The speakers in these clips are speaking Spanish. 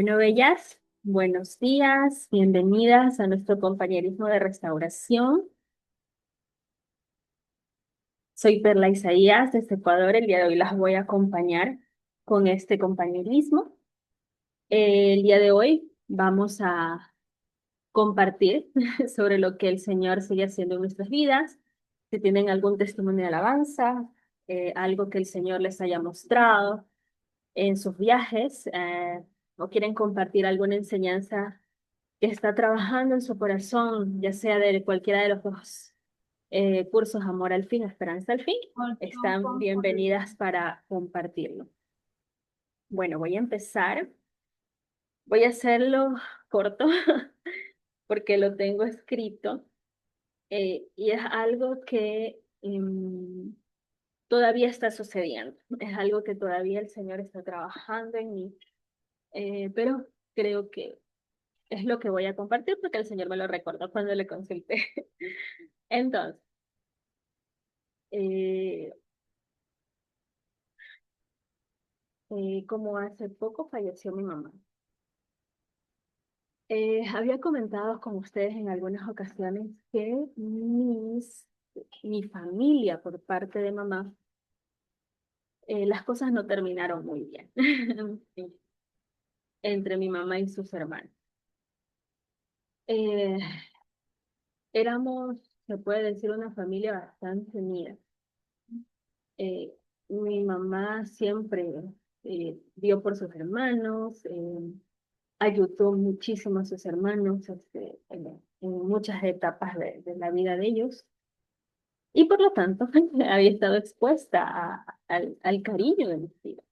Bueno, bellas, buenos días, bienvenidas a nuestro compañerismo de restauración. Soy Perla Isaías desde Ecuador. El día de hoy las voy a acompañar con este compañerismo. El día de hoy vamos a compartir sobre lo que el Señor sigue haciendo en nuestras vidas. Si tienen algún testimonio de alabanza, algo que el Señor les haya mostrado en sus viajes, o quieren compartir alguna enseñanza que está trabajando en su corazón, ya sea de cualquiera de los dos cursos, Amor al Fin, Esperanza al Fin, están bienvenidas para compartirlo. Bueno, voy a empezar. Voy a hacerlo corto porque lo tengo escrito y es algo que todavía está sucediendo. Es algo que todavía el Señor está trabajando en mí, pero creo que es lo que voy a compartir porque el Señor me lo recordó cuando le consulté. Entonces, Eh, como hace poco falleció mi mamá. Había comentado con ustedes en algunas ocasiones que mi familia por parte de mamá, las cosas no terminaron muy bien entre mi mamá y sus hermanos. Eh, Éramos, se puede decir, una familia bastante unida. Eh, Mi mamá siempre dio por sus hermanos, ayudó muchísimo a sus hermanos en muchas etapas de la vida de ellos y por lo tanto había estado expuesta al cariño de mis tíos,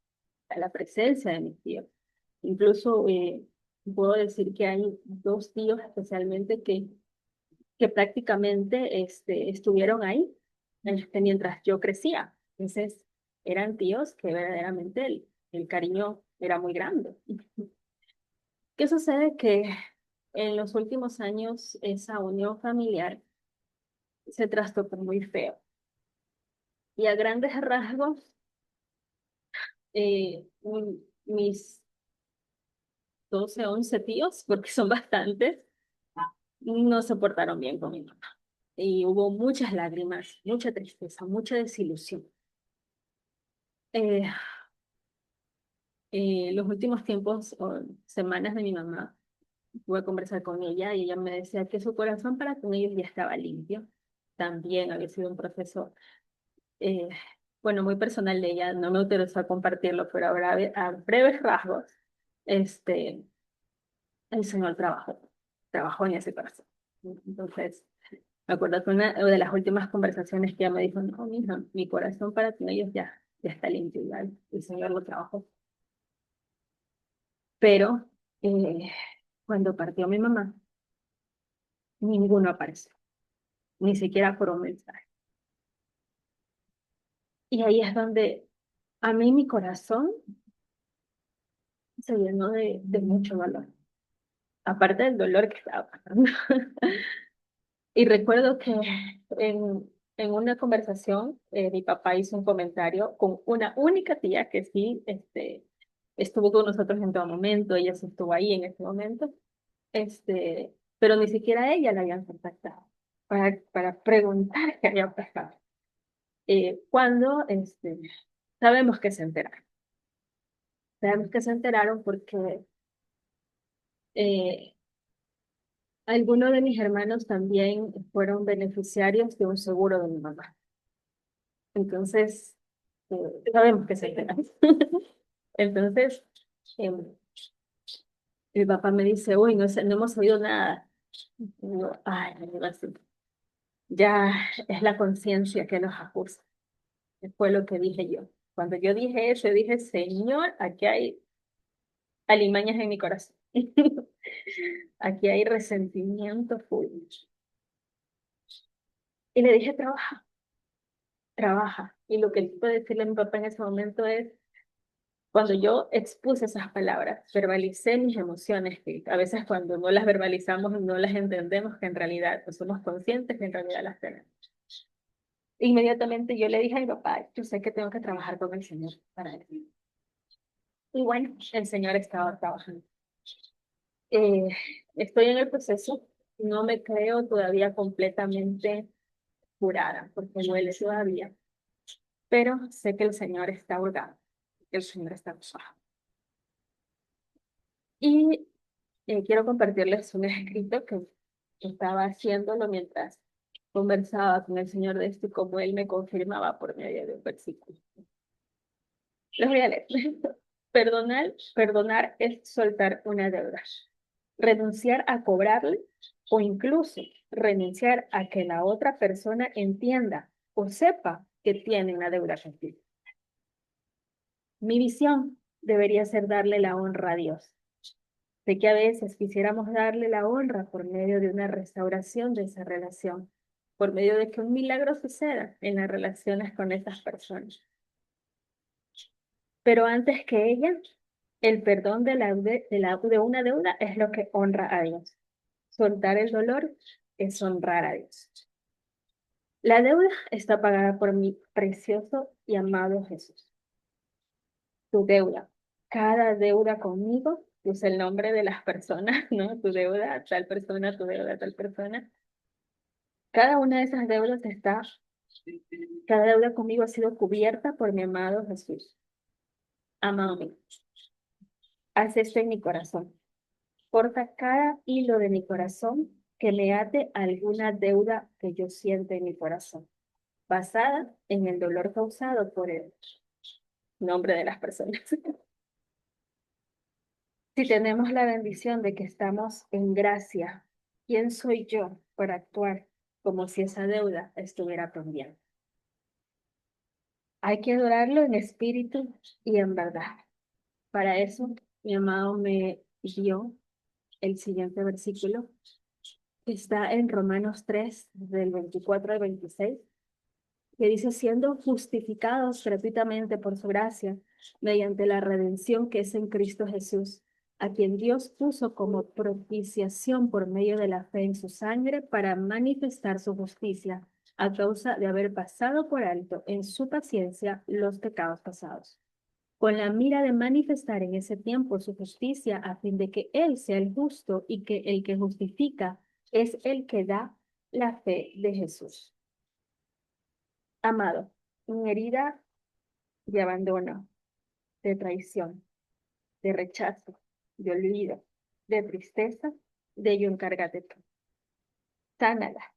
a la presencia de mis tíos. Incluso puedo decir que hay dos tíos especialmente que prácticamente estuvieron ahí mientras yo crecía. Entonces eran tíos que verdaderamente el cariño era muy grande. ¿Qué sucede? Que en los últimos años esa unión familiar se trastocó muy feo. Y a grandes rasgos, mis 12 11 tíos, porque son bastantes, no se portaron bien con mi mamá. Y hubo muchas lágrimas, mucha tristeza, mucha desilusión. Eh, los últimos tiempos o semanas de mi mamá, pude conversar con ella y ella me decía que su corazón para con ellos ya estaba limpio. También había sido un proceso eh, bueno, muy personal de ella, no me autorizó a compartirlo, pero a breves rasgos, este, el Señor trabajó en ese corazón. Entonces, me acuerdo que una de las últimas conversaciones que ella me dijo, no, mija, mi corazón para con ellos ya está limpio, ya el Señor lo trabajó. Pero cuando partió mi mamá, ninguno apareció, ni siquiera por un mensaje. Y ahí es donde a mí mi corazón se llenó de mucho dolor, aparte del dolor que estaba pasando. Y recuerdo que en una conversación mi papá hizo un comentario con una única tía que sí estuvo con nosotros en todo momento, ella sí estuvo ahí en ese momento, pero ni siquiera a ella la habían contactado para preguntar qué había pasado. Cuando sabemos que se enteraron, sabemos que se enteraron porque eh, algunos de mis hermanos también fueron beneficiarios de un seguro de mi mamá. Entonces, sabemos que se enteran. Entonces, eh, mi papá me dice, uy, no hemos oído nada. Y yo, ay, me digo así, ya es la conciencia que nos acusa. Fue lo que dije yo. Cuando yo dije eso, dije, Señor, aquí hay alimañas en mi corazón. Aquí hay resentimiento full. Y le dije, trabaja, trabaja. Y lo que él puede decirle a mi papá en ese momento es, cuando yo expuse esas palabras, verbalicé mis emociones, que a veces cuando no las verbalizamos no las entendemos, que en realidad no somos conscientes que en realidad las tenemos. Inmediatamente yo le dije a mi papá, yo sé que tengo que trabajar con el Señor para él. Y bueno, el Señor estaba trabajando. Eh, Estoy en el proceso, no me creo todavía completamente curada, porque duele todavía, pero sé que el Señor está hurgado, que el Señor está usado. Y quiero compartirles un escrito que estaba haciéndolo mientras conversaba con el Señor de esto y como Él me confirmaba por medio de un versículo. Les voy a leer. Perdonar es soltar una deuda. Renunciar a cobrarle o incluso renunciar a que la otra persona entienda o sepa que tiene una deuda contigo. Mi visión debería ser darle la honra a Dios. Sé que a veces quisiéramos darle la honra por medio de una restauración de esa relación, por medio de que un milagro suceda en las relaciones con esas personas. Pero antes que ella, el perdón de una deuda es lo que honra a Dios. Soltar el dolor es honrar a Dios. La deuda está pagada por mi precioso y amado Jesús. Tu deuda, cada deuda conmigo, es el nombre de las personas, ¿no? Tu deuda, tal persona, tu deuda, tal persona. Cada una de esas deudas cada deuda conmigo ha sido cubierta por mi amado Jesús. Amado mío, haz esto en mi corazón. Corta cada hilo de mi corazón que me ate a alguna deuda que yo siento en mi corazón, basada en el dolor causado por el nombre de las personas. Si tenemos la bendición de que estamos en gracia, ¿quién soy yo para actuar como si esa deuda estuviera pendiente? Hay que adorarlo en espíritu y en verdad. Para eso, mi amado me dio el siguiente versículo, que está en Romanos 3, del 24 al 26, que dice, siendo justificados gratuitamente por su gracia, mediante la redención que es en Cristo Jesús, a quien Dios puso como propiciación por medio de la fe en su sangre para manifestar su justicia, a causa de haber pasado por alto en su paciencia los pecados pasados, con la mira de manifestar en ese tiempo su justicia, a fin de que Él sea el justo y que el que justifica es el que da la fe de Jesús. Amado, mi herida de abandono, de traición, de rechazo, de olvido, de tristeza, de ello encárgate tú. Sánala,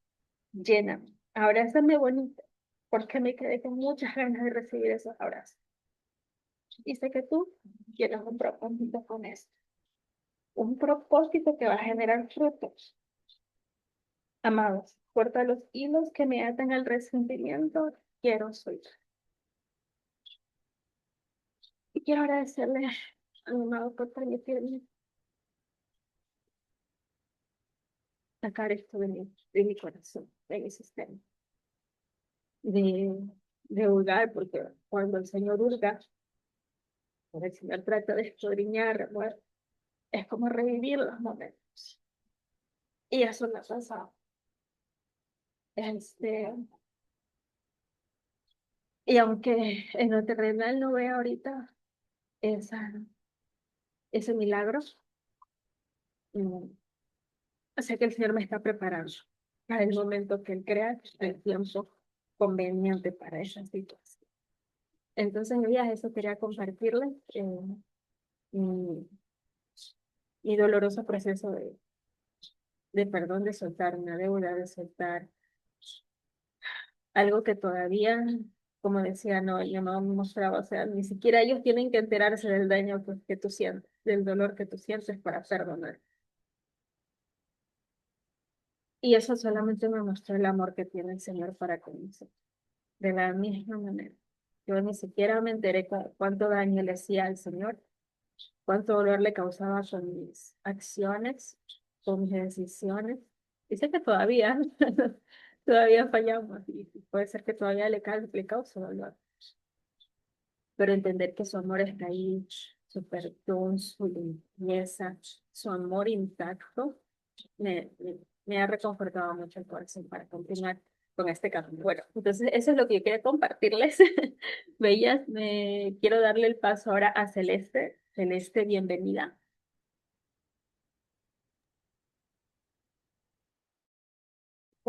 lléname, abrázame bonito, porque me quedé con muchas ganas de recibir esos abrazos. Y sé que tú tienes un propósito con esto, un propósito que va a generar frutos. Amados, corta los hilos que me atan al resentimiento, quiero soltar. Y quiero agradecerle a mi amado por permitirme sacar esto de mi corazón, de mi sistema, de, de hurgar, porque cuando el Señor hurga, cuando el Señor trata de escudriñar, bueno, es como revivir los momentos. Y eso me ha pasado. Este, y aunque en lo terrenal no vea ahorita esa, ese milagro, mm, sé que el Señor me está preparando para el momento que Él crea, el tiempo conveniente para esa situación. Entonces, ya eso quería compartirles. Mi, mi doloroso proceso de perdón, de soltar una deuda, de soltar algo que todavía, como decía, no, yo no me mostraba, o sea, ni siquiera ellos tienen que enterarse del daño que tú sientes, del dolor que tú sientes para perdonar. Y eso solamente me mostró el amor que tiene el Señor para conmigo. De la misma manera. Yo ni siquiera me enteré cuánto daño le hacía al Señor, cuánto dolor le causaba con mis acciones, con mis decisiones. Y sé que todavía, todavía fallamos y puede ser que todavía le cause dolor. Pero entender que su amor está ahí, su perdón, su limpieza, su amor intacto, me ha reconfortado mucho el corazón para continuar con este camino. Bueno, entonces eso es lo que yo quería compartirles. Bellas, quiero darle el paso ahora a Celeste. Celeste, bienvenida.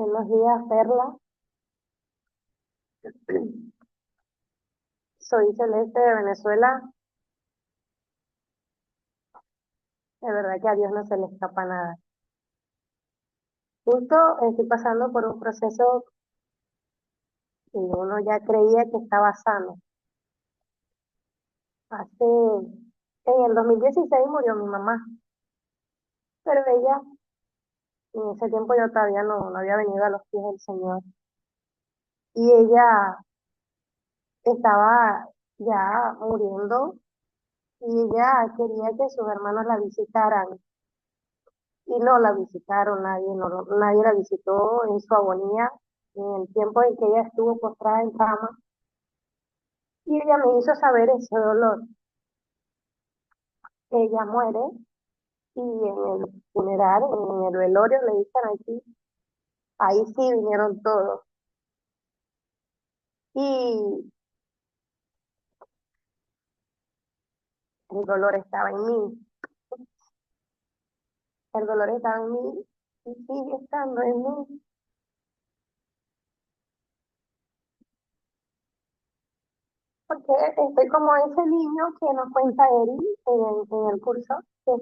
Buenos días, Perla. Soy Celeste de Venezuela. De verdad que a Dios no se le escapa nada. Justo estoy pasando por un proceso que uno ya creía que estaba sano. En el 2016 murió mi mamá, pero ella, en ese tiempo yo todavía no había venido a los pies del Señor. Y ella estaba ya muriendo y ella quería que sus hermanos la visitaran. Y no la visitaron, nadie la visitó en su agonía, en el tiempo en que ella estuvo postrada en cama, y ella me hizo saber ese dolor. Ella muere y en el funeral, en el velorio, le dicen aquí, ahí sí vinieron todos. Y el dolor estaba en mí, el dolor estaba en mí y sigue estando en mí, porque estoy como ese niño que nos cuenta Eri en el curso, que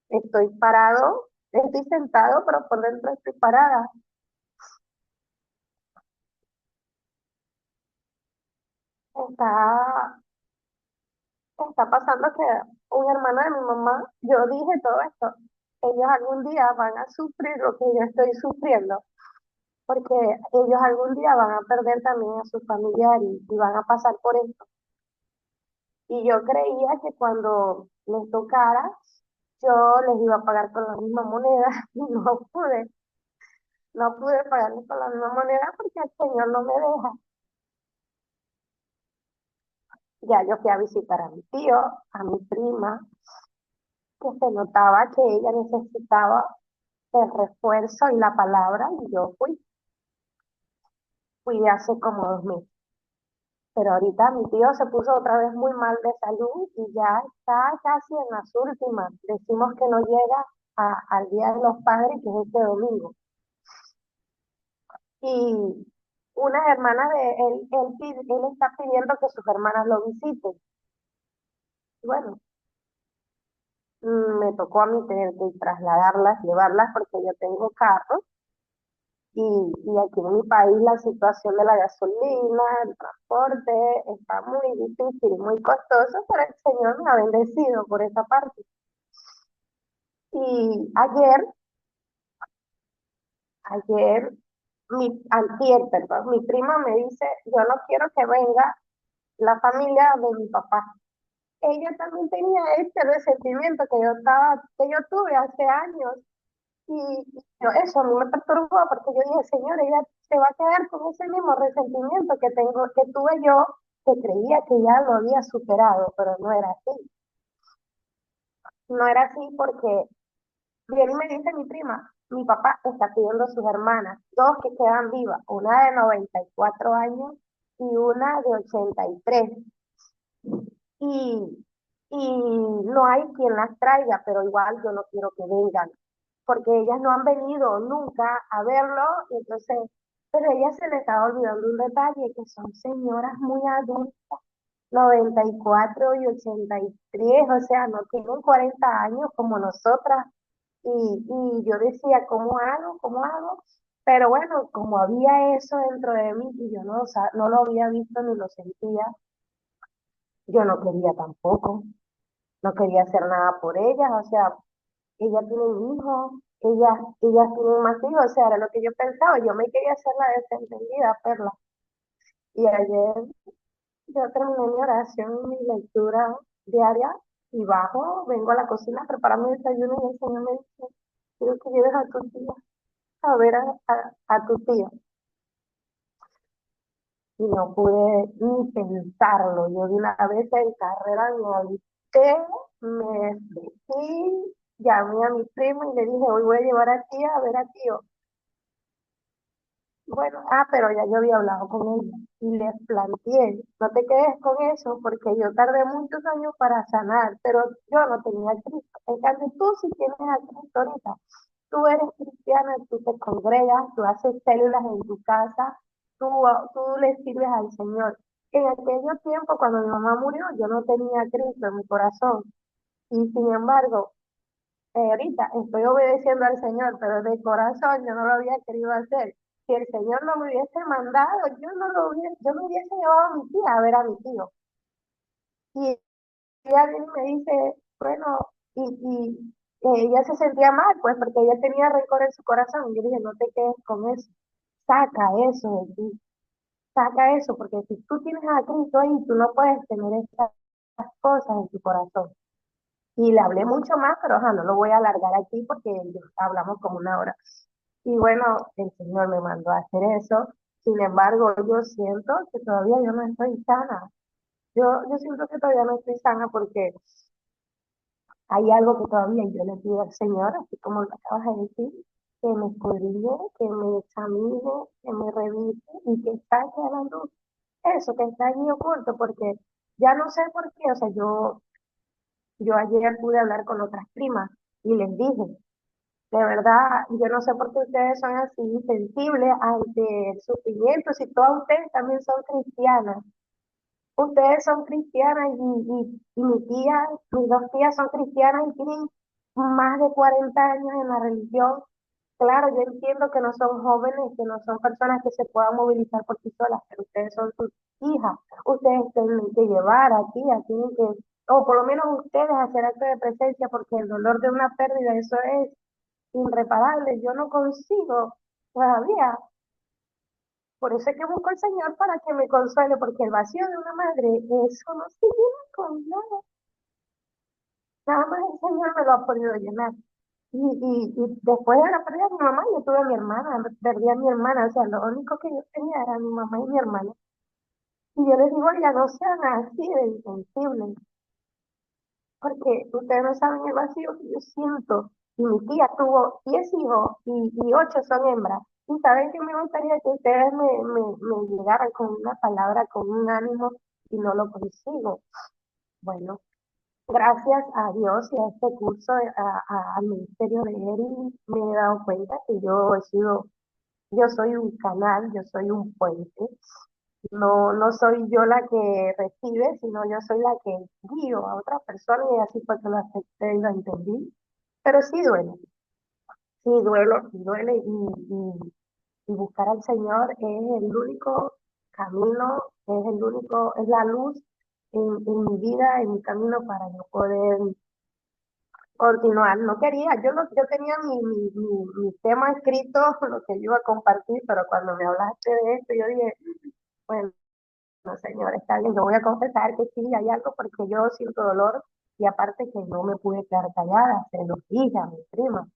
estoy parado, estoy sentado, pero por dentro estoy parada. Está, está pasando que un hermano de mi mamá, yo dije todo esto, ellos algún día van a sufrir lo que yo estoy sufriendo, porque ellos algún día van a perder también a su familiar y van a pasar por esto. Y yo creía que cuando les tocara, yo les iba a pagar con la misma moneda y no pude pagarles con la misma moneda porque el Señor no me deja. Ya yo fui a visitar a mi tío, a mi prima, que se notaba que ella necesitaba el refuerzo y la palabra, y yo fui hace como 2 meses. Pero ahorita mi tío se puso otra vez muy mal de salud y ya está casi en las últimas. Decimos que no llega al Día de los Padres, que es este domingo. Y unas hermanas de él está pidiendo que sus hermanas lo visiten. Y bueno, me tocó a mí tener que trasladarlas, llevarlas, porque yo tengo carro. Y aquí en mi país la situación de la gasolina, el transporte, está muy difícil, muy costoso, pero el Señor me ha bendecido por esa parte. Y ayer, perdón, mi prima me dice, yo no quiero que venga la familia de mi papá. Ella también tenía este resentimiento que yo tuve hace años. Eso a mí me perturbó porque yo dije, Señor, ella se va a quedar con ese mismo resentimiento que tuve yo, que creía que ya lo había superado, pero no era así. No era así porque viene y me dice mi prima, mi papá está pidiendo a sus hermanas, dos que quedan vivas, una de 94 años y una de 83. Y, y no hay quien las traiga, pero igual yo no quiero que vengan, porque ellas no han venido nunca a verlo, y entonces, pero a ellas se les está olvidando un detalle, que son señoras muy adultas, 94 y 83, o sea, no tienen 40 años como nosotras, y yo decía, ¿cómo hago? ¿Cómo hago? Pero bueno, como había eso dentro de mí y yo no lo había visto ni lo sentía, yo no quería tampoco, no quería hacer nada por ellas, o sea, ella tiene un hijo, ellas tienen más hijos, o sea, era lo que yo pensaba, yo me quería hacer la desentendida, Perla. Y ayer yo terminé mi oración, mi lectura diaria, y bajo, vengo a la cocina a preparar mi desayuno y el Señor me dice, quiero que lleves a tu tía a ver a tu tío. Y no pude ni pensarlo, yo de una vez en carrera me alisté, me vestí, llamé a mi primo y le dije, hoy voy a llevar a tía a ver a tío. Bueno, pero ya yo había hablado con ella y les planteé, no te quedes con eso porque yo tardé muchos años para sanar, pero yo no tenía a Cristo. En cambio, tú sí tienes a Cristo ahorita. Tú eres cristiano. cristiana, tú te congregas, tú haces células en tu casa, tú le sirves al Señor. En aquel tiempo, cuando mi mamá murió, yo no tenía a Cristo en mi corazón. Y sin embargo, ahorita estoy obedeciendo al Señor, pero de corazón yo no lo había querido hacer. Si el Señor no me hubiese mandado, yo no hubiese llevado a mi tía a ver a mi tío. Y ella viene y me dice, bueno, ella se sentía mal, pues, porque ella tenía rencor en su corazón. Y yo dije, no te quedes con eso, saca eso de ti, saca eso, porque si tú tienes a Cristo ahí, tú no puedes tener estas cosas en tu corazón. Y le hablé mucho más, pero ajá, no lo voy a alargar aquí porque hablamos como una hora. Y bueno, el Señor me mandó a hacer eso. Sin embargo, yo siento que todavía yo no estoy sana. Yo siento que todavía no estoy sana porque hay algo que todavía yo le pido al Señor, así como lo acabas de decir, que me escudriñe, que me examine, que me revise y que saque a la luz eso que está ahí oculto, porque ya no sé por qué, o sea, yo ayer pude hablar con otras primas y les dije, de verdad, yo no sé por qué ustedes son así sensibles ante el sufrimiento, si todas ustedes también son cristianas. Ustedes son cristianas y mi tía, mis dos tías son cristianas y tienen más de 40 años en la religión. Claro, yo entiendo que no son jóvenes, que no son personas que se puedan movilizar por sí solas, pero ustedes son sus hijas. Ustedes tienen que llevar aquí, tienen que, o por lo menos ustedes hacer acto de presencia, porque el dolor de una pérdida, eso es irreparable. Yo no consigo todavía. Por eso es que busco al Señor para que me consuele, porque el vacío de una madre, eso no se llena con nada. Nada más el Señor me lo ha podido llenar. Y después de la pérdida de mi mamá, yo tuve a mi hermana, perdí a mi hermana, o sea, lo único que yo tenía era mi mamá y mi hermana. Y yo les digo, ya no sean así de insensibles, porque ustedes no saben el vacío que yo siento. Y mi tía tuvo 10 hijos y 8 son hembras. Y saben que me gustaría que ustedes me llegaran con una palabra, con un ánimo, y no lo consigo. Bueno, gracias a Dios y a este curso, al ministerio de Eri, me he dado cuenta que yo soy un canal, yo soy un puente. No, no soy yo la que recibe, sino yo soy la que guío a otra persona y así fue que lo acepté y lo entendí. Pero sí duele y buscar al Señor es el único camino, es la luz en mi vida, en mi camino para yo poder continuar. No quería, yo tenía mi tema escrito, lo que yo iba a compartir, pero cuando me hablaste de esto, yo dije, bueno, no, señor, está bien, yo voy a confesar que sí, hay algo porque yo siento dolor y aparte que no me pude quedar callada, se lo dije a mi prima.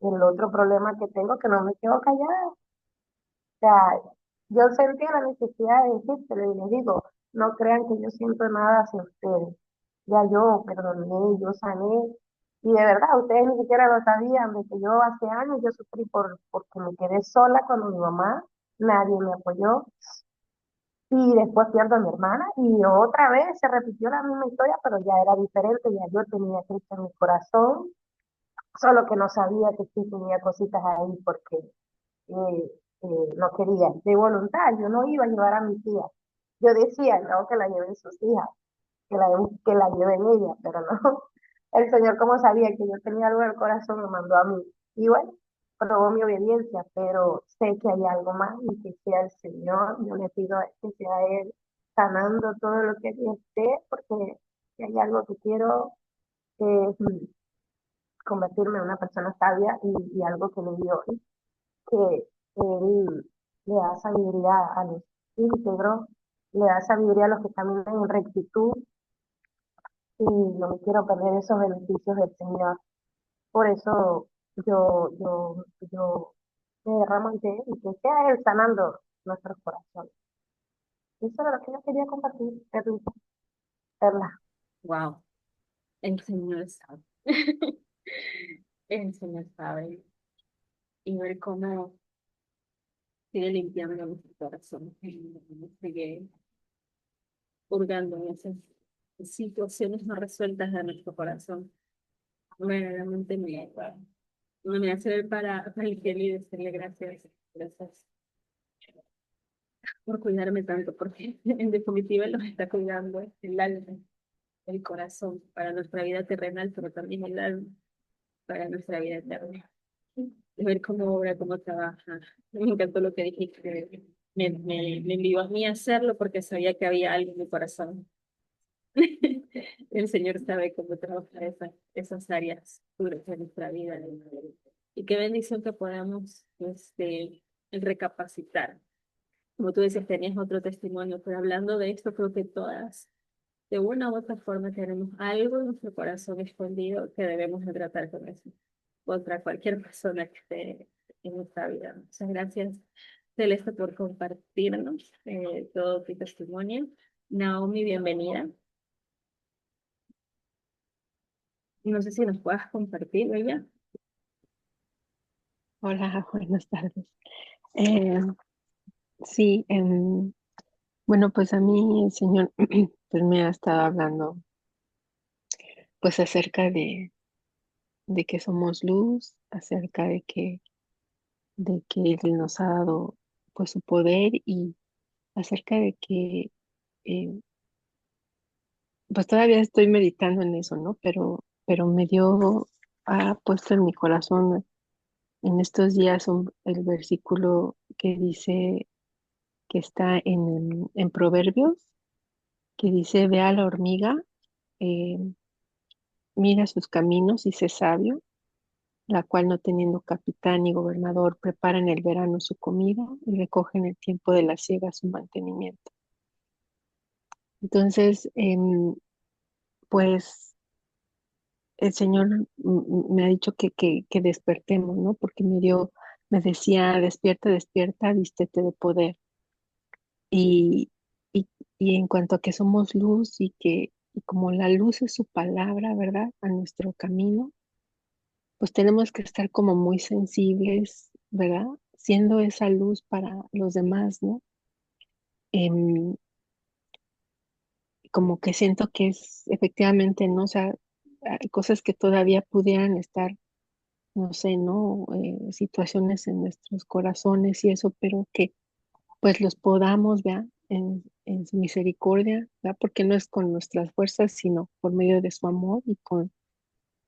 El otro problema que tengo es que no me quedo callada. O sea, yo sentía la necesidad de decírselo y les digo, no crean que yo siento nada hacia ustedes. Ya yo perdoné, yo sané. Y de verdad, ustedes ni siquiera lo sabían, de que yo hace años yo sufrí porque me quedé sola cuando mi mamá, nadie me apoyó. Y después pierdo a mi hermana y otra vez se repitió la misma historia, pero ya era diferente, ya yo tenía a Cristo en mi corazón, solo que no sabía que sí tenía cositas ahí porque eh, no quería, de voluntad, yo no iba a llevar a mi tía. Yo decía, no, que la lleven sus hijas, que la lleven ella, pero no. El Señor, como sabía que yo tenía algo en el corazón, me mandó a mí. Y bueno, probó mi obediencia, pero sé que hay algo más y que sea el Señor. Yo le pido que sea Él sanando todo lo que esté, porque si hay algo que quiero es convertirme en una persona sabia y algo que me dio hoy, que Él le da sabiduría a los íntegros, le da sabiduría a los que caminan en rectitud y no me quiero perder esos beneficios del Señor. Por eso yo me derramo ante Él y que sea Él sanando nuestros corazones. Eso es lo que yo quería compartir, Perla. Wow, el Señor sabe. El Señor sabe. Y ver cómo sigue limpiando nuestro corazón. Sigue hurgando en esas situaciones no resueltas de nuestro corazón. Verdaderamente me, me hace para el Kelly decirle gracias, gracias por cuidarme tanto, porque en definitiva los está cuidando el alma, el corazón, para nuestra vida terrenal, pero también el alma, para nuestra vida eterna. Ver cómo obra, cómo trabaja. Me encantó lo que dijiste. Me envió a mí a hacerlo porque sabía que había algo en mi corazón. El Señor sabe cómo trabajar esas áreas duras de nuestra vida. Y qué bendición que podamos recapacitar. Como tú dices, tenías otro testimonio, pero hablando de esto, creo que todas, de una u otra forma, tenemos algo en nuestro corazón escondido que debemos de tratar con eso, contra cualquier persona que esté en nuestra vida. Muchas gracias, Celeste, por compartirnos todo tu testimonio. Naomi, bienvenida. No sé si nos puedas compartir, ¿verdad? Hola, buenas tardes. Eh, sí, bueno, pues a mí el Señor pues me ha estado hablando pues acerca de que somos luz, acerca de que Él nos ha dado pues su poder y acerca de que pues todavía estoy meditando en eso, ¿no? Pero ha puesto en mi corazón en estos días el versículo que dice que está en Proverbios que dice, ve a la hormiga, eh, mira sus caminos y sé sabio, la cual no teniendo capitán ni gobernador, prepara en el verano su comida y recoge en el tiempo de la siega su mantenimiento. Entonces, pues el Señor me ha dicho que despertemos, ¿no? Porque me decía, despierta, despierta, vístete de poder. Y, y, y en cuanto a que somos luz y como la luz es su palabra, ¿verdad? A nuestro camino, pues tenemos que estar como muy sensibles, ¿verdad? Siendo esa luz para los demás, ¿no? Em, Como que siento que es efectivamente, ¿no? O sea, hay cosas que todavía pudieran estar, no sé, ¿no? Situaciones en nuestros corazones y eso, pero que pues los podamos, ¿verdad? En su misericordia, ¿verdad? Porque no es con nuestras fuerzas, sino por medio de su amor y con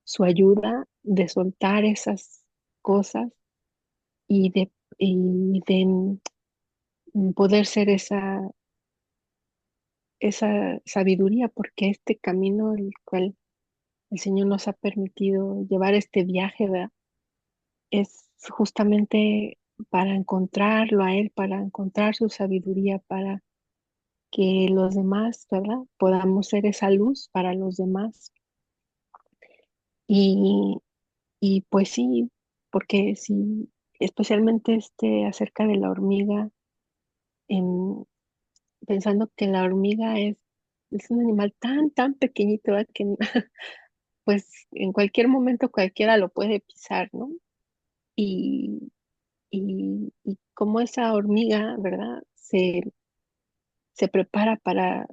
su ayuda de soltar esas cosas y de poder ser esa sabiduría, porque este camino el cual el Señor nos ha permitido llevar este viaje, ¿verdad? Es justamente para encontrarlo a Él, para encontrar su sabiduría, para que los demás, ¿verdad? Podamos ser esa luz para los demás. Y, y pues sí, porque sí, especialmente acerca de la hormiga, em, pensando que la hormiga es un animal tan, tan pequeñito, ¿verdad? Que pues en cualquier momento cualquiera lo puede pisar, ¿no? Y, y como esa hormiga, ¿verdad? Se prepara para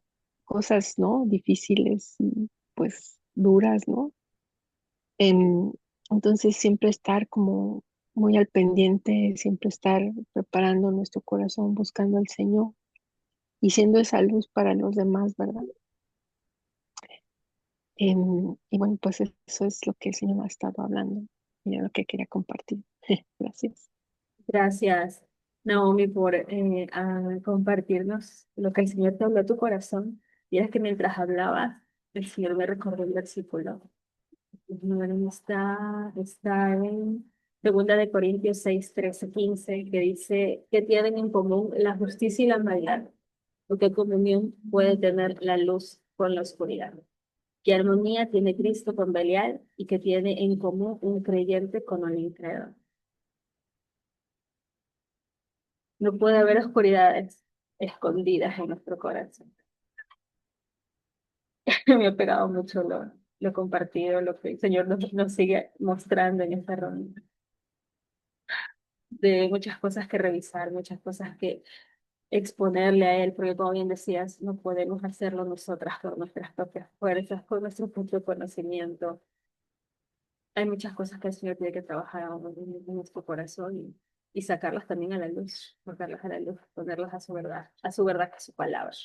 cosas, ¿no? Difíciles y pues duras, ¿no? Em, entonces siempre estar como muy al pendiente, siempre estar preparando nuestro corazón, buscando al Señor y siendo esa luz para los demás, ¿verdad? Y bueno, pues eso es lo que el Señor ha estado hablando y era lo que quería compartir. Gracias. Gracias, Naomi, por compartirnos lo que el Señor te habló a tu corazón. Y es que mientras hablabas, el Señor me recordó el versículo. Está en 2 de Corintios 6, 13, 15, que dice que tienen en común la justicia y la maldad. ¿Qué comunión puede tener la luz con la oscuridad? ¿Qué armonía tiene Cristo con Belial y que tiene en común un creyente con un incrédulo? No puede haber oscuridades escondidas en nuestro corazón. Me ha pegado mucho lo compartido, lo que el Señor nos sigue mostrando en esta ronda, de muchas cosas que revisar, muchas cosas que exponerle a Él, porque como bien decías, no podemos hacerlo nosotras con nuestras propias fuerzas, con nuestro propio conocimiento. hay muchas cosas que el Señor tiene que trabajar aún en nuestro corazón y sacarlas también a la luz, sacarlas a la luz, ponerlas a su verdad que es su palabra.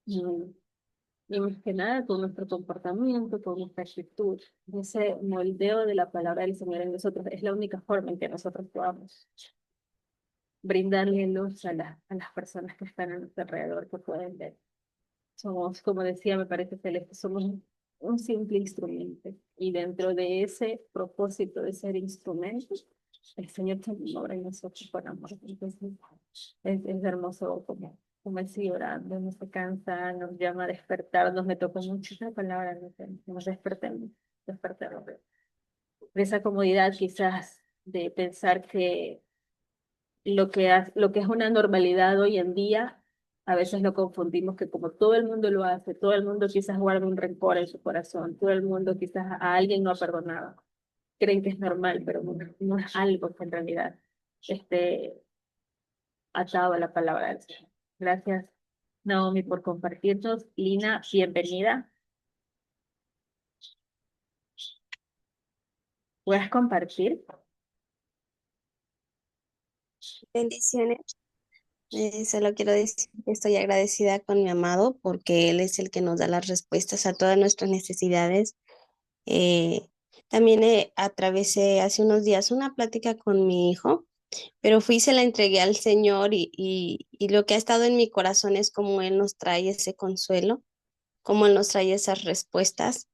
Y, y más que nada con nuestro comportamiento, con nuestra actitud, ese moldeo de la palabra del Señor en nosotros es la única forma en que nosotros podamos brindarle luz a las personas que están a nuestro alrededor, que pueden ver. Somos, como decía, me parece Celeste, somos un simple instrumento. Y dentro de ese propósito de ser instrumentos, el Señor también obra en nosotros por amor. Entonces, es hermoso como Él sigue orando, no se cansa, nos llama a despertarnos. Me tocó mucho esa palabra, ¿no? Que nos despertemos, despertarnos de esa comodidad quizás de pensar que lo que es una normalidad hoy en día, a veces lo confundimos que como todo el mundo lo hace, todo el mundo quizás guarda un rencor en su corazón, todo el mundo quizás a alguien no ha perdonado, creen que es normal, pero no es algo que en realidad esté atado a la palabra del Señor. Gracias, Naomi, por compartirnos. Lina, bienvenida. ¿Puedes compartir? Bendiciones. Solo quiero decir que estoy agradecida con mi amado porque Él es el que nos da las respuestas a todas nuestras necesidades. Eh, También atravesé hace unos días una plática con mi hijo, pero fui y se la entregué al Señor y lo que ha estado en mi corazón es cómo Él nos trae ese consuelo, cómo Él nos trae esas respuestas.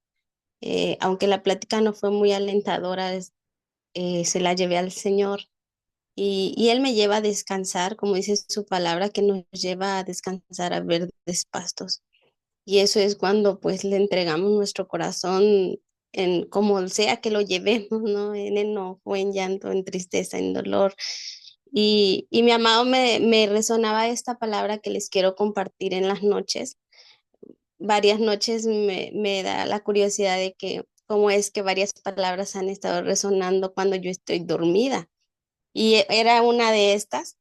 Aunque la plática no fue muy alentadora, se la llevé al Señor. Y Él me lleva a descansar, como dice su palabra, que nos lleva a descansar a verdes pastos. Y eso es cuando pues le entregamos nuestro corazón en como sea que lo llevemos, ¿no? En enojo, en llanto, en tristeza, en dolor. Y mi amado me resonaba esta palabra que les quiero compartir en las noches. Varias noches me da la curiosidad de que cómo es que varias palabras han estado resonando cuando yo estoy dormida. Y era una de estas.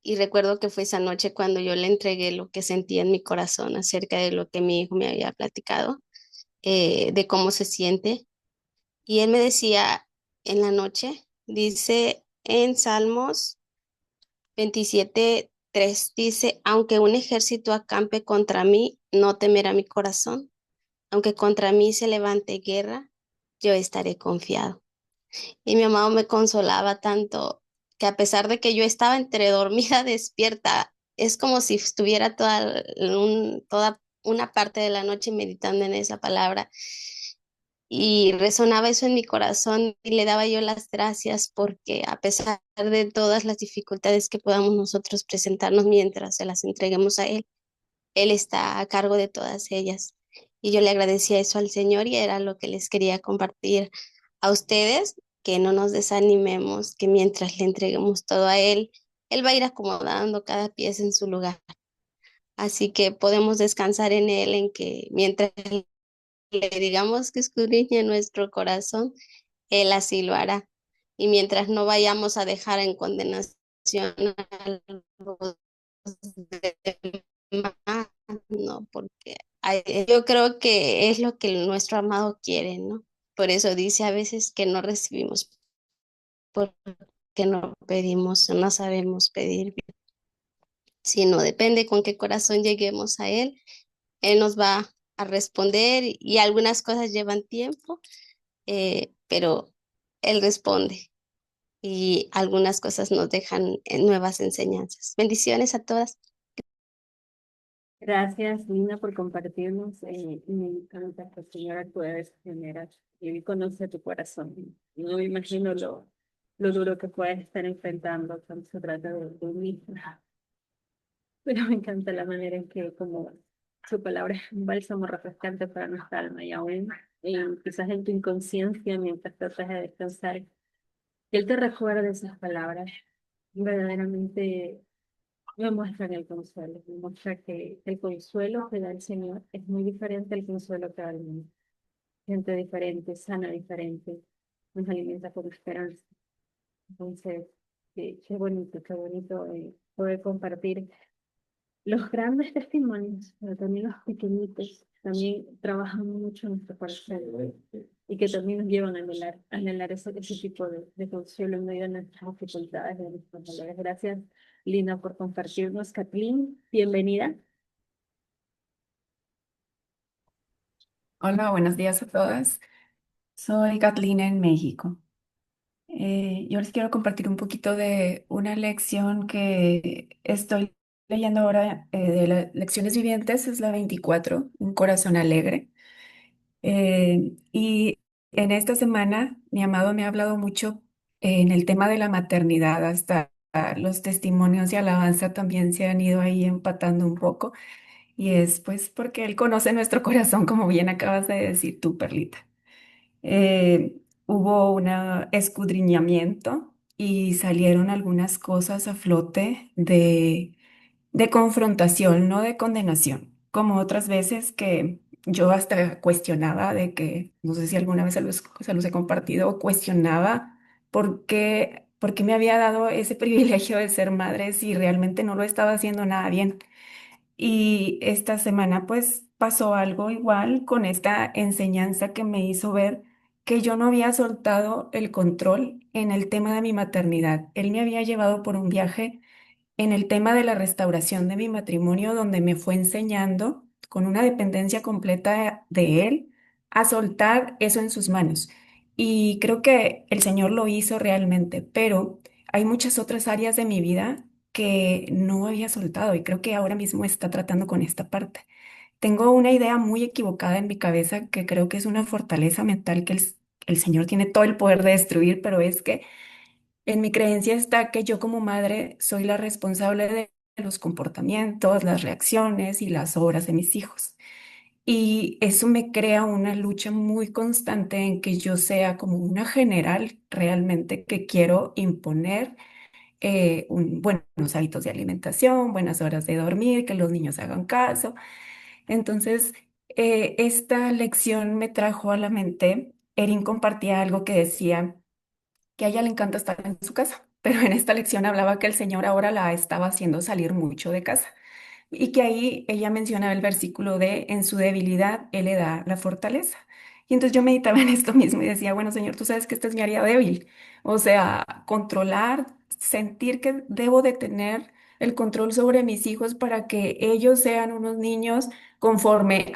Y recuerdo que fue esa noche cuando yo le entregué lo que sentía en mi corazón acerca de lo que mi hijo me había platicado, de cómo se siente. Y él me decía en la noche, dice en Salmos 27:3 dice, aunque un ejército acampe contra mí, no temerá mi corazón. Aunque contra mí se levante guerra, yo estaré confiado. Y mi amado me consolaba tanto que a pesar de que yo estaba entre dormida, despierta, es como si estuviera toda una parte de la noche meditando en esa palabra. Y resonaba eso en mi corazón y le daba yo las gracias porque a pesar de todas las dificultades que podamos nosotros presentarnos mientras se las entreguemos a Él, Él está a cargo de todas ellas. Y yo le agradecía eso al Señor y era lo que les quería compartir a ustedes, que no nos desanimemos, que mientras le entreguemos todo a Él, Él va a ir acomodando cada pieza en su lugar. Así que podemos descansar en Él, en que mientras le digamos que escudriñe nuestro corazón, Él así lo hará. Y mientras no vayamos a dejar en condenación a los demás, no, porque yo creo que es lo que nuestro amado quiere, ¿no? Por eso dice a veces que no recibimos porque no pedimos, no sabemos pedir bien, sino depende con qué corazón lleguemos a Él, Él nos va a responder y algunas cosas llevan tiempo, pero Él responde y algunas cosas nos dejan nuevas enseñanzas. Bendiciones a todas. Gracias, Lina, por compartirnos. Me encanta que el Señor actúe de esa manera y conoce tu corazón. No me imagino lo duro que puedes estar enfrentando cuando se trata de un hijo. Pero me encanta la manera en que, como su palabra es un bálsamo refrescante para nuestra alma y aún quizás en tu inconsciencia, mientras tratas de descansar, que Él te recuerde esas palabras. Verdaderamente me muestran el consuelo, me muestra que el consuelo que da el Señor es muy diferente al consuelo que da el mundo. Gente diferente, sana diferente, nos alimenta con esperanza. Entonces, qué bonito poder compartir los grandes testimonios, pero también los pequeñitos, también trabajan mucho en nuestro corazón y que también nos llevan a anhelar ese tipo de consuelo en medio de nuestras dificultades, de nuestros dolores. Gracias, Lina, por compartirnos. Kathleen, bienvenida. Hola, buenos días a todas. Soy Kathleen en México. Yo les quiero compartir un poquito de una lección que estoy leyendo ahora de las lecciones vivientes, es la 24, Un corazón alegre. Y en esta semana mi amado me ha hablado mucho en el tema de la maternidad, hasta los testimonios y alabanza también se han ido ahí empatando un poco. Y es pues porque Él conoce nuestro corazón, como bien acabas de decir tú, Perlita. Hubo un escudriñamiento y salieron algunas cosas a flote de confrontación, no de condenación, como otras veces que yo hasta cuestionaba de que, no sé si alguna vez se los he compartido, o cuestionaba por qué me había dado ese privilegio de ser madre si realmente no lo estaba haciendo nada bien. Y esta semana pues pasó algo igual con esta enseñanza que me hizo ver que yo no había soltado el control en el tema de mi maternidad. Él me había llevado por un viaje en el tema de la restauración de mi matrimonio, donde me fue enseñando con una dependencia completa de él a soltar eso en sus manos. Y creo que el Señor lo hizo realmente, pero hay muchas otras áreas de mi vida que no había soltado y creo que ahora mismo está tratando con esta parte. Tengo una idea muy equivocada en mi cabeza que creo que es una fortaleza mental que el Señor tiene todo el poder de destruir, pero es que en mi creencia está que yo como madre soy la responsable de los comportamientos, las reacciones y las obras de mis hijos. Y eso me crea una lucha muy constante en que yo sea como una general realmente que quiero imponer buenos hábitos de alimentación, buenas horas de dormir, que los niños hagan caso. Entonces, esta lección me trajo a la mente, Erin compartía algo que decía que a ella le encanta estar en su casa, pero en esta lección hablaba que el Señor ahora la estaba haciendo salir mucho de casa y que ahí ella mencionaba el versículo de en su debilidad Él le da la fortaleza. Y entonces yo meditaba en esto mismo y decía, bueno, Señor, tú sabes que esta es mi área débil, o sea, controlar, sentir que debo de tener el control sobre mis hijos para que ellos sean unos niños conforme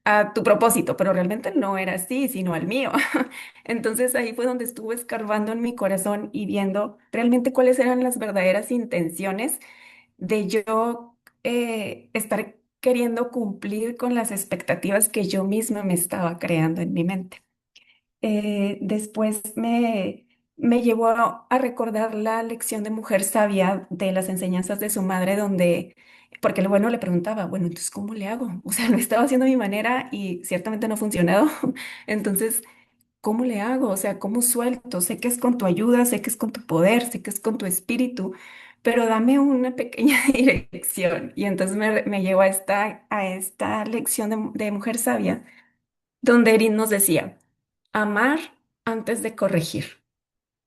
a tu propósito, pero realmente no era así, sino al mío. Entonces ahí fue donde estuve escarbando en mi corazón y viendo realmente cuáles eran las verdaderas intenciones de yo estar queriendo cumplir con las expectativas que yo misma me estaba creando en mi mente. Después me llevó a recordar la lección de mujer sabia de las enseñanzas de su madre, donde, porque lo bueno le preguntaba, bueno, entonces, ¿cómo le hago? O sea, lo estaba haciendo a mi manera y ciertamente no ha funcionado. Entonces, ¿cómo le hago? O sea, ¿cómo suelto? Sé que es con tu ayuda, sé que es con tu poder, sé que es con tu espíritu, pero dame una pequeña dirección. Y entonces me llevó a esta lección de mujer sabia, donde Erin nos decía, amar antes de corregir.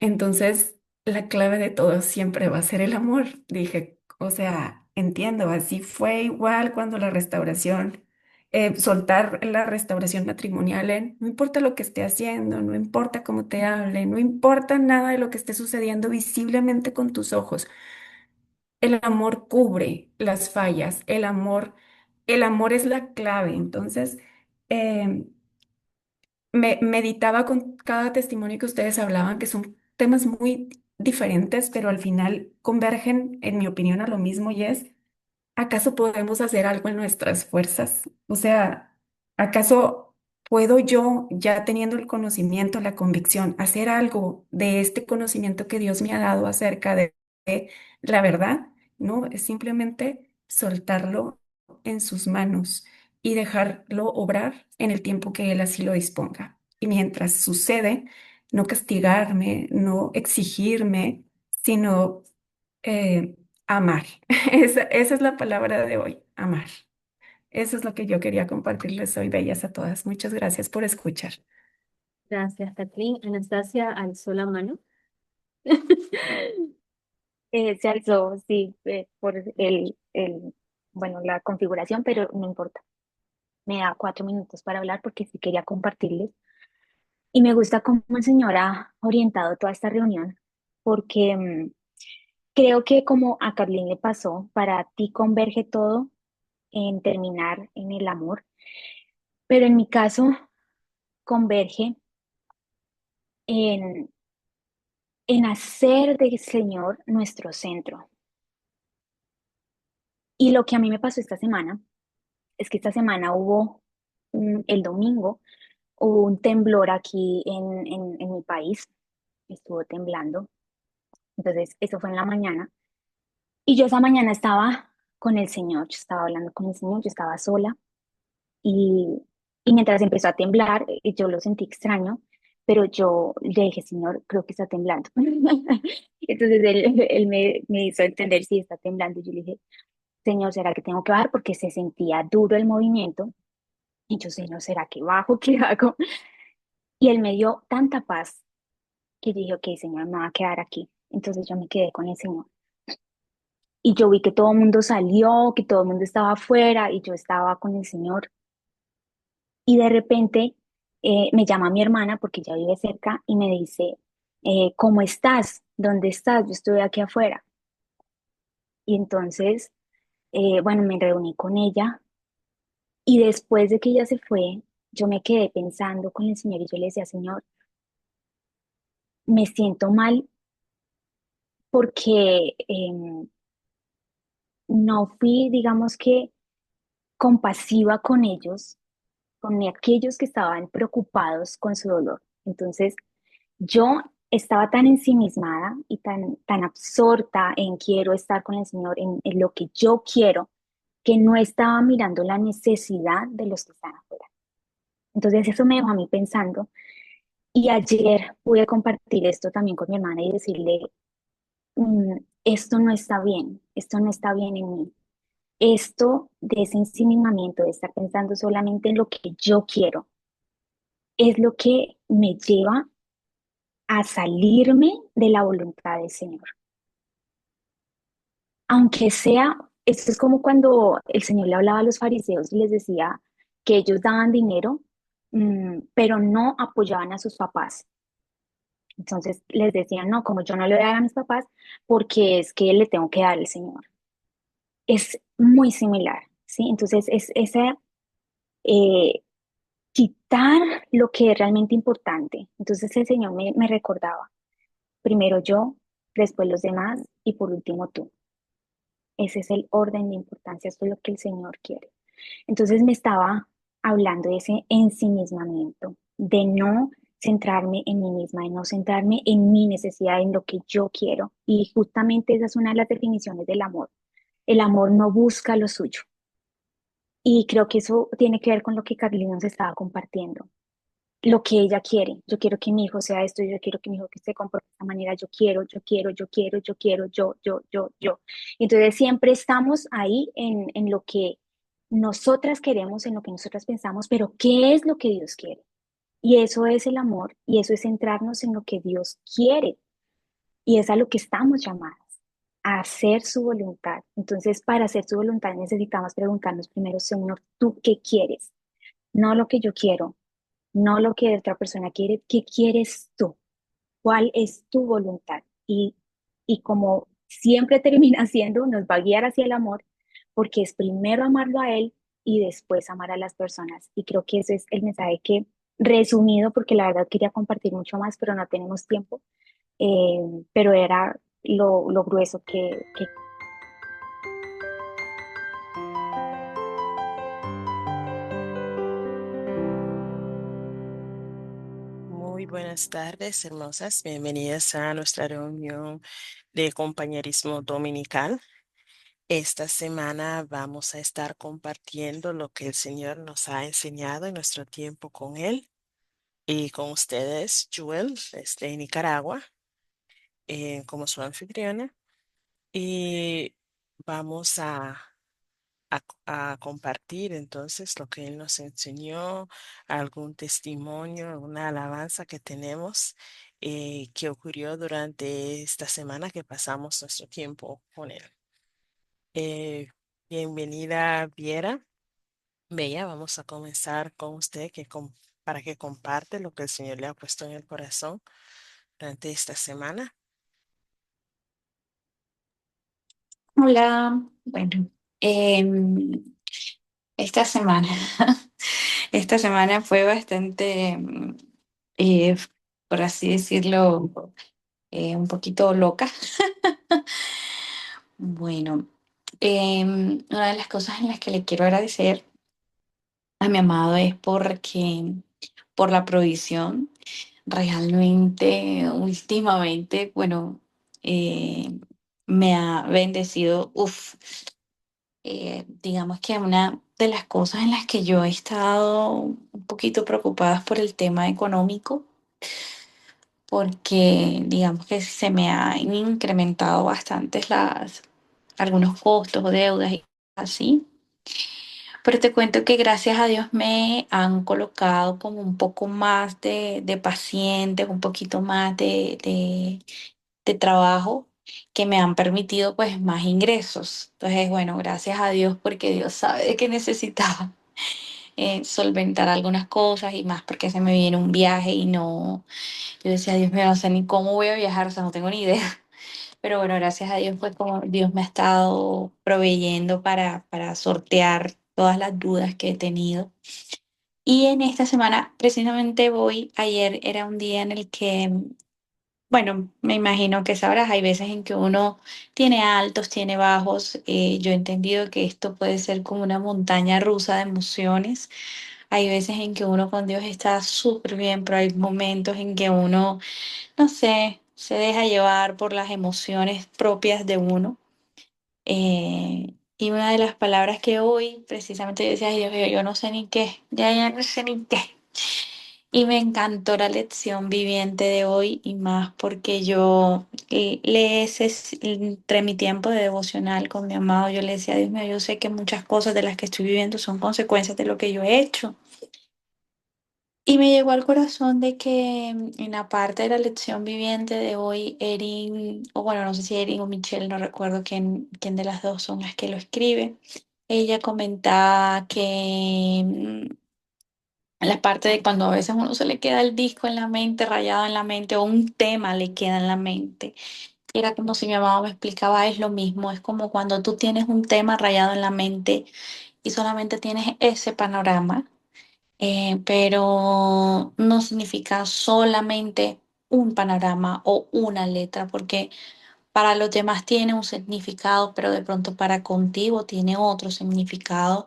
Entonces, la clave de todo siempre va a ser el amor. Dije, o sea, entiendo, así fue igual cuando la restauración, soltar la restauración matrimonial, no importa lo que esté haciendo, no importa cómo te hable, no importa nada de lo que esté sucediendo visiblemente con tus ojos. El amor cubre las fallas, el amor es la clave. Entonces, em, me meditaba con cada testimonio que ustedes hablaban, que son temas muy diferentes, pero al final convergen, en mi opinión, a lo mismo y es, ¿acaso podemos hacer algo en nuestras fuerzas? O sea, ¿acaso puedo yo, ya teniendo el conocimiento, la convicción, hacer algo de este conocimiento que Dios me ha dado acerca de la verdad? No, es simplemente soltarlo en sus manos y dejarlo obrar en el tiempo que Él así lo disponga. Y mientras sucede, no castigarme, no exigirme, sino amar. Esa es la palabra de hoy, amar. Eso es lo que yo quería compartirles hoy, bellas a todas. Muchas gracias por escuchar. Gracias, Kathleen. Anastasia alzó la mano. Se alzó, sí, por bueno, la configuración, pero no importa. me da 4 minutos para hablar porque sí quería compartirles. Y me gusta cómo el Señor ha orientado toda esta reunión, porque creo que como a Carlín le pasó, para ti converge todo en terminar en el amor, pero en mi caso converge en, en hacer del Señor nuestro centro. Y lo que a mí me pasó esta semana es que esta semana hubo, el domingo, hubo un temblor aquí en mi país, estuvo temblando, entonces eso fue en la mañana. Y yo esa mañana estaba con el Señor, yo estaba hablando con el Señor, yo estaba sola y, y mientras empezó a temblar, yo lo sentí extraño, pero yo le dije, Señor, creo que está temblando. Entonces él me hizo entender si está temblando y yo le dije, Señor, ¿será que tengo que bajar? Porque se sentía duro el movimiento. Y yo, Señor, ¿será que bajo? ¿Qué hago? Y él me dio tanta paz que yo dije, ok, Señor, me va a quedar aquí. Entonces yo me quedé con el Señor. Y yo vi que todo el mundo salió, que todo el mundo estaba afuera y yo estaba con el Señor. Y de repente me llama mi hermana porque ella vive cerca y me dice, ¿cómo estás? ¿Dónde estás? Yo estoy aquí afuera. Y entonces, bueno, me reuní con ella y después de que ella se fue, yo me quedé pensando con el Señor y yo le decía, Señor, me siento mal porque no fui, digamos que, compasiva con ellos, con aquellos que estaban preocupados con su dolor. Entonces, yo estaba tan ensimismada y tan absorta en quiero estar con el Señor, en lo que yo quiero, que no estaba mirando la necesidad de los que están afuera. Entonces, eso me dejó a mí pensando. Y ayer pude compartir esto también con mi hermana y decirle, esto no está bien, esto no está bien en mí. Esto de ese ensimismamiento, de estar pensando solamente en lo que yo quiero, es lo que me lleva a salirme de la voluntad del Señor. Aunque sea, esto es como cuando el Señor le hablaba a los fariseos y les decía que ellos daban dinero, pero no apoyaban a sus papás. Entonces les decían, no, como yo no le voy a dar a mis papás, porque es que le tengo que dar al Señor. Es muy similar, ¿sí? Entonces es esa, eh, quitar lo que es realmente importante. Entonces el Señor me recordaba, primero yo, después los demás y por último tú. Ese es el orden de importancia, esto es lo que el Señor quiere. Entonces me estaba hablando de ese ensimismamiento, de no centrarme en mí misma, de no centrarme en mi necesidad, en lo que yo quiero. Y justamente esa es una de las definiciones del amor. El amor no busca lo suyo. Y creo que eso tiene que ver con lo que Carolina nos estaba compartiendo. Lo que ella quiere. Yo quiero que mi hijo sea esto, yo quiero que mi hijo que se comporte de esta manera, yo quiero. Y entonces siempre estamos ahí en lo que nosotras queremos, en lo que nosotras pensamos, pero ¿qué es lo que Dios quiere? Y eso es el amor, y eso es centrarnos en lo que Dios quiere, y es a lo que estamos llamadas, a hacer su voluntad. Entonces, para hacer su voluntad necesitamos preguntarnos primero, Señor, ¿tú qué quieres? No lo que yo quiero, no lo que otra persona quiere, ¿qué quieres tú? ¿Cuál es tu voluntad? Y como siempre termina siendo, nos va a guiar hacia el amor, porque es primero amarlo a Él y después amar a las personas. Y creo que ese es el mensaje que, resumido, porque la verdad quería compartir mucho más, pero no tenemos tiempo, eh, pero era lo grueso que Muy buenas tardes, hermosas. Bienvenidas a nuestra reunión de compañerismo dominical. Esta semana vamos a estar compartiendo lo que el Señor nos ha enseñado en nuestro tiempo con Él y con ustedes, Jewel, desde Nicaragua, como su anfitriona. Y vamos a compartir entonces lo que Él nos enseñó, algún testimonio, alguna alabanza que tenemos que ocurrió durante esta semana que pasamos nuestro tiempo con Él. Eh, Bienvenida, Viera. Bella, vamos a comenzar con usted para que comparte lo que el Señor le ha puesto en el corazón durante esta semana. Hola, bueno, em, esta semana, esta semana fue bastante, eh, por así decirlo, un poquito loca. Bueno, una de las cosas en las que le quiero agradecer a mi amado es por la provisión. Realmente, últimamente, bueno, eh, me ha bendecido, digamos que una de las cosas en las que yo he estado un poquito preocupada es por el tema económico, porque digamos que se me han incrementado bastantes algunos costos o deudas y así. Pero te cuento que gracias a Dios me han colocado como un poco más de pacientes, un poquito más de trabajo que me han permitido pues más ingresos. Entonces, bueno, gracias a Dios porque Dios sabe de que necesitaba solventar algunas cosas y más porque se me viene un viaje y no, yo decía, Dios mío, no sé ni cómo voy a viajar, o sea, no tengo ni idea. Pero bueno, gracias a Dios pues como Dios me ha estado proveyendo para sortear todas las dudas que he tenido. Y en esta semana, precisamente ayer era un día en el que bueno, me imagino que sabrás, hay veces en que uno tiene altos, tiene bajos. Yo he entendido que esto puede ser como una montaña rusa de emociones. Hay veces en que uno con Dios está súper bien, pero hay momentos en que uno, no sé, se deja llevar por las emociones propias de uno. Y una de las palabras que hoy precisamente yo decía, ay Dios mío, yo no sé ni qué, ya no sé ni qué. Y me encantó la lección viviente de hoy y más porque yo entre mi tiempo de devocional con mi amado, yo le decía, Dios mío, yo sé que muchas cosas de las que estoy viviendo son consecuencias de lo que yo he hecho. Y me llegó al corazón de que en la parte de la lección viviente de hoy, Erin, o bueno, no sé si Erin o Michelle, no recuerdo quién de las dos son las que lo escribe, ella comentaba que la parte de cuando a veces uno se le queda el disco en la mente, rayado en la mente, o un tema le queda en la mente. Era como si mi mamá me explicaba, es lo mismo, es como cuando tú tienes un tema rayado en la mente y solamente tienes ese panorama, pero no significa solamente un panorama o una letra, porque para los demás tiene un significado, pero de pronto para contigo tiene otro significado.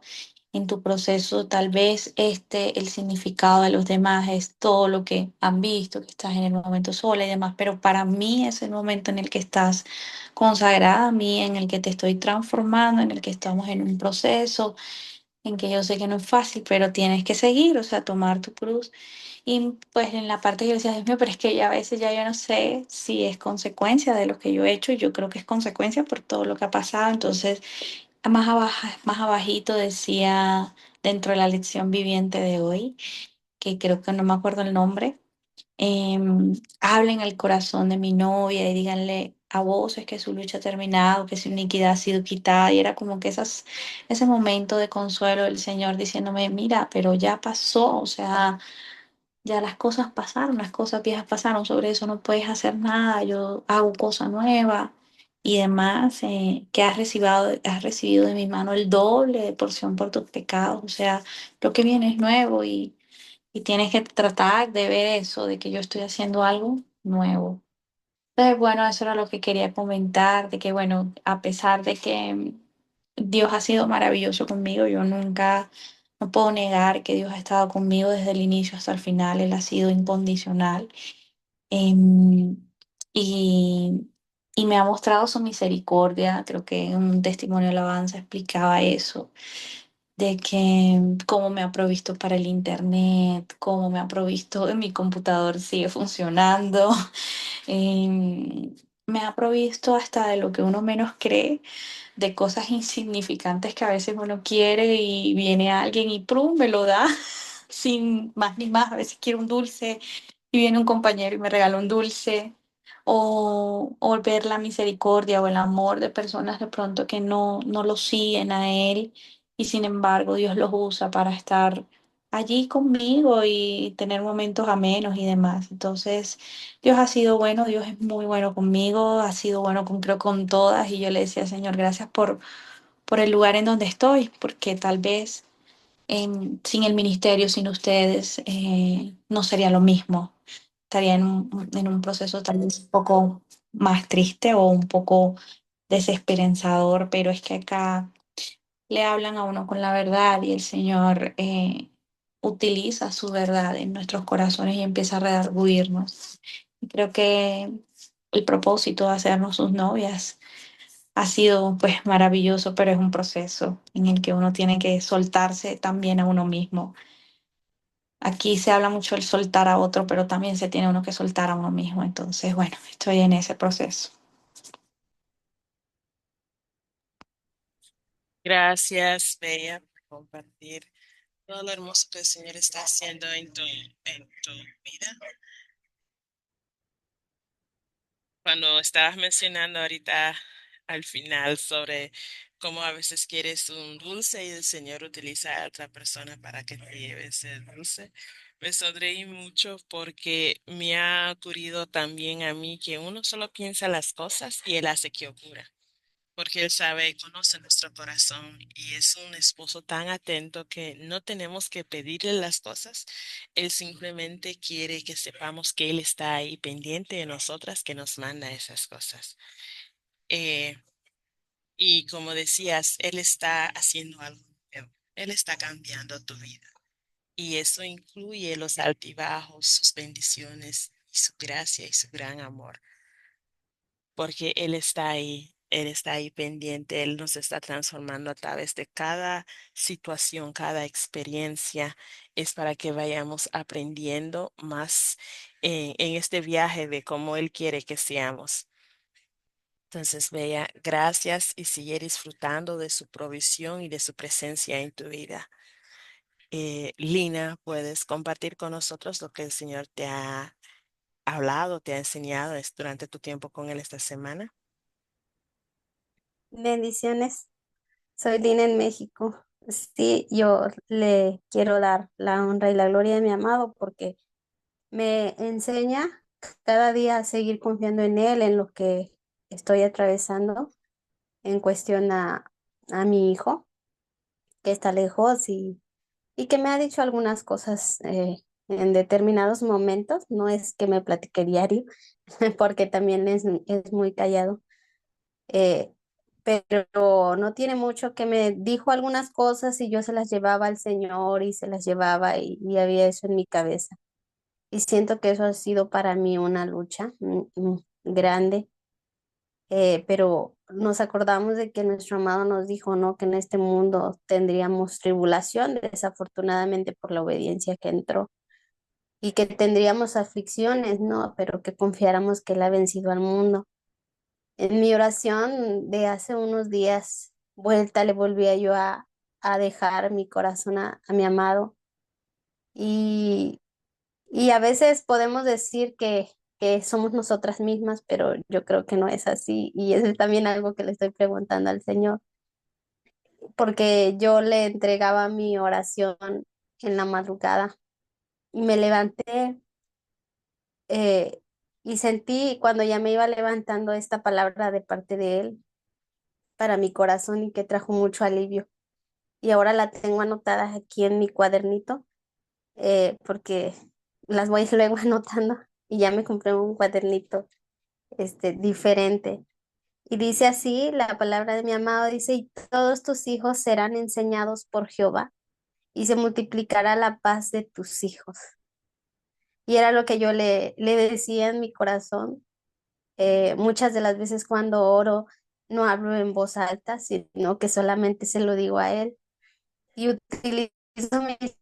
En tu proceso, tal vez el significado de los demás es todo lo que han visto, que estás en el momento sola y demás, pero para mí es el momento en el que estás consagrada a mí, en el que te estoy transformando, en el que estamos en un proceso, en que yo sé que no es fácil, pero tienes que seguir, o sea, tomar tu cruz. Y pues en la parte que yo decía, Dios mío, pero es que ya a veces ya yo no sé si es consecuencia de lo que yo he hecho, yo creo que es consecuencia por todo lo que ha pasado. Entonces, más abajito decía dentro de la lección viviente de hoy, que creo que no me acuerdo el nombre, hablen al corazón de mi novia y díganle a voces que su lucha ha terminado, que su iniquidad ha sido quitada. Y era como que ese momento de consuelo del Señor diciéndome, mira, pero ya pasó, o sea... Ya las cosas pasaron, las cosas viejas pasaron, sobre eso no puedes hacer nada, yo hago cosa nueva y demás, que has recibido de mi mano el doble de porción por tus pecados, o sea, lo que viene es nuevo y tienes que tratar de ver eso, de que yo estoy haciendo algo nuevo. Entonces, bueno, eso era lo que quería comentar, de que, bueno, a pesar de que Dios ha sido maravilloso conmigo, yo nunca, no puedo negar que Dios ha estado conmigo desde el inicio hasta el final, Él ha sido incondicional. Em, y, y me ha mostrado su misericordia, creo que en un testimonio de alabanza explicaba eso, de que cómo me ha provisto para el internet, cómo me ha provisto en mi computador, sigue funcionando. Em, Me ha provisto hasta de lo que uno menos cree, de cosas insignificantes que a veces uno quiere y viene alguien y ¡prum! Me lo da sin más ni más. A veces quiero un dulce y viene un compañero y me regala un dulce. O ver la misericordia o el amor de personas de pronto que no lo siguen a él y sin embargo Dios los usa para estar allí conmigo y tener momentos amenos y demás. Entonces, Dios ha sido bueno, Dios es muy bueno conmigo, ha sido bueno con, creo, con todas, y yo le decía, Señor, gracias por el lugar en donde estoy, porque tal vez sin el ministerio, sin ustedes, no sería lo mismo. Estaría en un proceso tal vez un poco más triste o un poco desesperanzador, pero es que acá le hablan a uno con la verdad y el Señor utiliza su verdad en nuestros corazones y empieza a redarguirnos. Y creo que el propósito de hacernos sus novias ha sido pues maravilloso, pero es un proceso en el que uno tiene que soltarse también a uno mismo. Aquí se habla mucho del soltar a otro, pero también se tiene uno que soltar a uno mismo. Entonces, bueno, estoy en ese proceso. Gracias, Bella, por compartir todo lo hermoso que el Señor está haciendo en tu vida. Cuando estabas mencionando ahorita al final sobre cómo a veces quieres un dulce y el Señor utiliza a otra persona para que te lleve ese dulce, me sonreí mucho porque me ha ocurrido también a mí que uno solo piensa las cosas y Él hace que ocurra. Porque Él sabe y conoce nuestro corazón y es un esposo tan atento que no tenemos que pedirle las cosas. Él simplemente quiere que sepamos que Él está ahí pendiente de nosotras, que nos manda esas cosas. Eh, y como decías, Él está haciendo algo nuevo. Él está cambiando tu vida. Y eso incluye los altibajos, sus bendiciones y su gracia y su gran amor porque Él está ahí pendiente, Él nos está transformando a través de cada situación, cada experiencia, es para que vayamos aprendiendo más en este viaje de cómo Él quiere que seamos. Entonces, Bella, gracias y sigue disfrutando de su provisión y de su presencia en tu vida. Lina, ¿puedes compartir con nosotros lo que el Señor te ha hablado, te ha enseñado durante tu tiempo con Él esta semana? Bendiciones. Soy Lina en México. Sí, yo le quiero dar la honra y la gloria de mi amado porque me enseña cada día a seguir confiando en Él, en lo que estoy atravesando en cuestión a mi hijo, que está lejos y que me ha dicho algunas cosas en determinados momentos. No es que me platique diario, porque también es muy callado, eh, pero no tiene mucho que me dijo algunas cosas y yo se las llevaba al Señor y se las llevaba y había eso en mi cabeza. Y siento que eso ha sido para mí una lucha grande, pero nos acordamos de que nuestro amado nos dijo, ¿no? Que en este mundo tendríamos tribulación, desafortunadamente por la obediencia que entró, y que tendríamos aflicciones, ¿no? Pero que confiáramos que Él ha vencido al mundo. En mi oración de hace unos días, vuelta, le volvía yo a dejar mi corazón a mi amado. Y, y a veces podemos decir que somos nosotras mismas, pero yo creo que no es así. Y eso es también algo que le estoy preguntando al Señor, porque yo le entregaba mi oración en la madrugada y me levanté eh, y sentí cuando ya me iba levantando esta palabra de parte de Él para mi corazón y que trajo mucho alivio. Y ahora la tengo anotada aquí en mi cuadernito, porque las voy luego anotando y ya me compré un cuadernito diferente. Y dice así, la palabra de mi amado dice, y todos tus hijos serán enseñados por Jehová y se multiplicará la paz de tus hijos. Y era lo que yo le decía en mi corazón. Muchas de las veces cuando oro no hablo en voz alta, sino que solamente se lo digo a Él y utilizo mis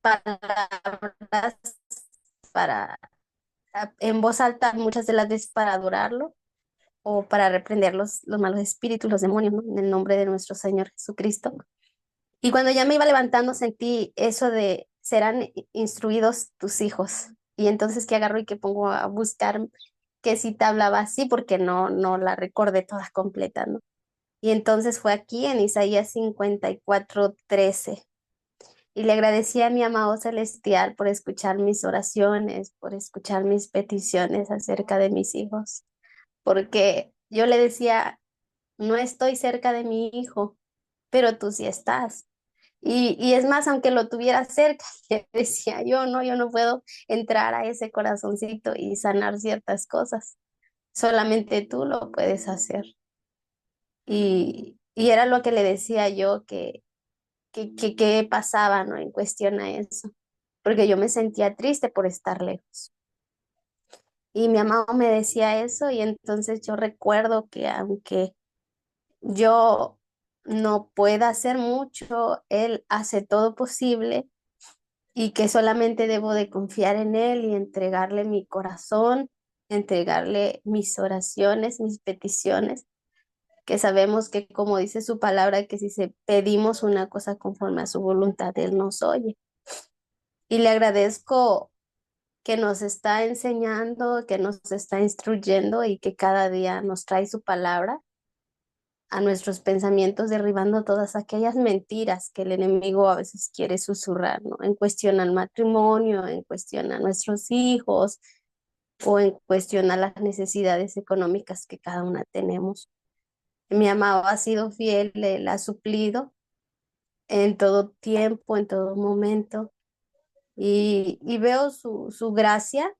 palabras para en voz alta muchas de las veces para adorarlo o para reprender los malos espíritus, los demonios, ¿no? En el nombre de nuestro Señor Jesucristo. Y cuando ya me iba levantando sentí eso de serán instruidos tus hijos. Y entonces que agarro y que pongo a buscar qué cita hablaba así porque no la recordé toda completa, ¿no? Y entonces fue aquí en Isaías 54:13. Y le agradecí a mi amado celestial por escuchar mis oraciones, por escuchar mis peticiones acerca de mis hijos, porque yo le decía, no estoy cerca de mi hijo, pero tú sí estás. Y es más, aunque lo tuviera cerca, le decía yo no puedo entrar a ese corazoncito y sanar ciertas cosas. Solamente tú lo puedes hacer. Y era lo que le decía yo que pasaba, ¿no? En cuestión a eso, porque yo me sentía triste por estar lejos. Y mi amado me decía eso y entonces yo recuerdo que aunque yo no pueda hacer mucho, Él hace todo posible y que solamente debo de confiar en Él y entregarle mi corazón, entregarle mis oraciones, mis peticiones, que sabemos que como dice su palabra, que si se pedimos una cosa conforme a su voluntad, Él nos oye. Y le agradezco que nos está enseñando, que nos está instruyendo y que cada día nos trae su palabra a nuestros pensamientos, derribando todas aquellas mentiras que el enemigo a veces quiere susurrar, ¿no? En cuestión al matrimonio, en cuestión a nuestros hijos o en cuestión a las necesidades económicas que cada una tenemos. Mi amado ha sido fiel, él ha suplido en todo tiempo, en todo momento, y veo su gracia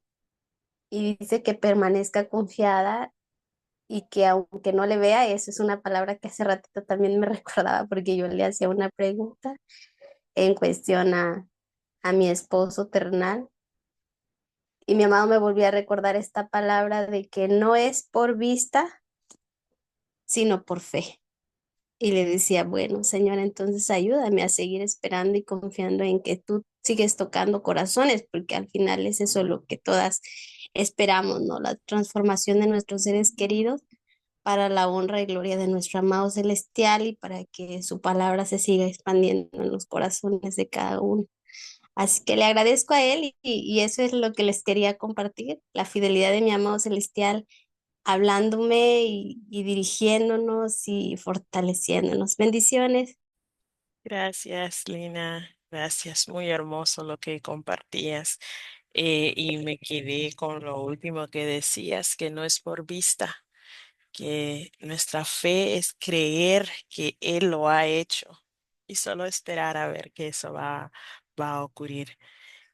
y dice que permanezca confiada y que aunque no le vea, eso es una palabra que hace ratito también me recordaba porque yo le hacía una pregunta en cuestión a mi esposo terrenal y mi amado me volvió a recordar esta palabra de que no es por vista, sino por fe. Y le decía, bueno, Señor, entonces ayúdame a seguir esperando y confiando en que tú sigues tocando corazones, porque al final es eso lo que todas esperamos, ¿no? La transformación de nuestros seres queridos para la honra y gloria de nuestro amado celestial y para que su palabra se siga expandiendo en los corazones de cada uno. Así que le agradezco a él y eso es lo que les quería compartir, la fidelidad de mi amado celestial hablándome y dirigiéndonos y fortaleciéndonos. Bendiciones. Gracias, Lina. Gracias. Muy hermoso lo que compartías. Y me quedé con lo último que decías, que no es por vista, que nuestra fe es creer que Él lo ha hecho y solo esperar a ver que eso va a ocurrir.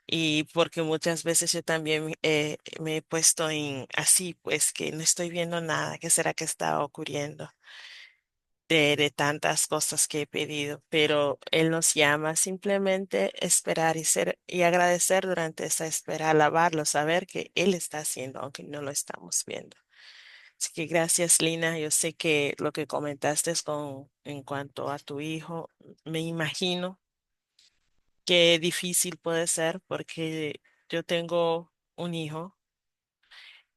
Y porque muchas veces yo también me he puesto en así, pues que no estoy viendo nada, ¿qué será que está ocurriendo? De tantas cosas que he pedido, pero Él nos llama a simplemente esperar y ser y agradecer durante esa espera, alabarlo, saber que Él está haciendo, aunque no lo estamos viendo. Así que gracias, Lina. Yo sé que lo que comentaste es en cuanto a tu hijo, me imagino qué difícil puede ser porque yo tengo un hijo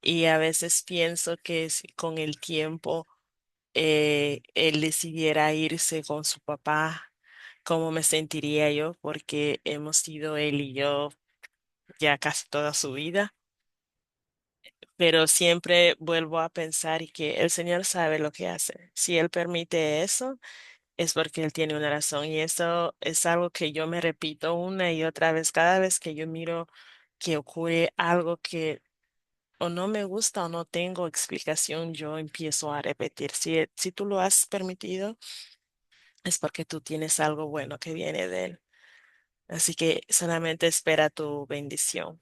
y a veces pienso que con el tiempo él decidiera irse con su papá, ¿cómo me sentiría yo? Porque hemos sido él y yo ya casi toda su vida, pero siempre vuelvo a pensar y que el Señor sabe lo que hace. Si Él permite eso, es porque Él tiene una razón y eso es algo que yo me repito una y otra vez cada vez que yo miro que ocurre algo que o no me gusta o no tengo explicación, yo empiezo a repetir. Si tú lo has permitido, es porque tú tienes algo bueno que viene de Él. Así que solamente espera tu bendición.